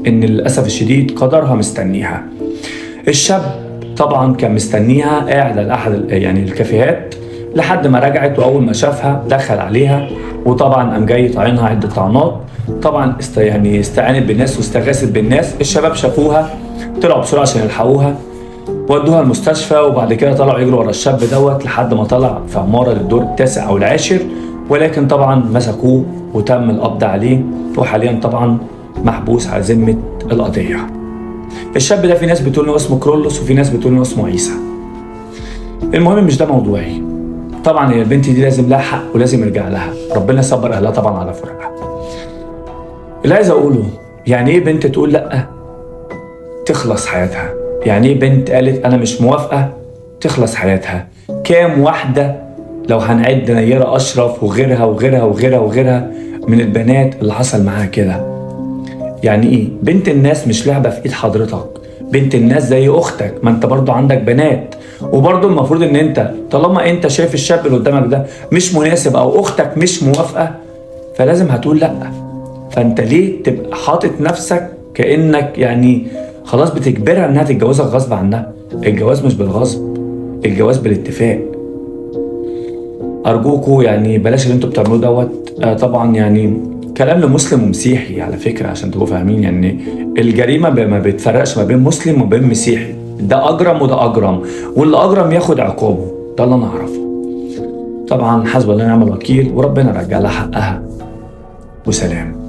ان للاسف الشديد قدرها مستنيها. الشاب طبعا كان مستنيها قاعد على احد الكافيهات لحد ما رجعت، واول ما شافها دخل عليها، وطبعا قام جاي طعنها عده طعنات. طبعا استعانت بالناس واستغاثت بالناس. الشباب شافوها طلعوا بسرعه عشان يلحقوها، ودوها المستشفى، وبعد كده طلعوا يجروا ورا الشاب دوت لحد ما طلع في عماره للدور التاسع او العاشر، ولكن طبعا مسكوه وتم القبض عليه، وحاليا طبعا محبوس على ذمه القضيه. الشاب ده في ناس بتقول انه اسمه كرولوس وفي ناس بتقول انه اسمه عيسى. المهم مش ده موضوعي. طبعا هي البنت دي لازم لها حق ولازم يرجع لها، ربنا يصبر اهلها طبعا على فراقها. اللي عايز اقوله، يعني ايه بنت تقول لا تخلص حياتها؟ يعني ايه بنت قالت انا مش موافقه تخلص حياتها؟ كام واحده لو هنعد نيره اشرف وغيرها وغيرها وغيرها وغيرها من البنات اللي حصل معاها كده. يعني ايه بنت الناس مش لعبه في ايد حضرتك، بنت الناس زي اختك، ما انت برضو عندك بنات، وبرضو المفروض ان انت طالما انت شايف الشاب اللي قدامك ده مش مناسب او اختك مش موافقه فلازم هتقول لا. فانت ليه تبقى حاطط نفسك كانك يعني خلاص بتجبرها انها تتجوزك غصب عنها؟ الجواز مش بالغصب، الجواز بالاتفاق. ارجوكوا يعني بلاش اللي انتوا بتعملوه دوت. طبعا يعني كلام لمسلم ومسيحي على فكره عشان تبقوا فاهمين، يعني الجريمه ما بتفرقش ما بين مسلم وبين مسيحي، ده اجرم وده اجرم، واللي اجرم ياخد عقابه، ده اللي انا اعرفه. طبعا حسب الله ونعم الوكيل، وربنا يرجع لها حقها، وسلام.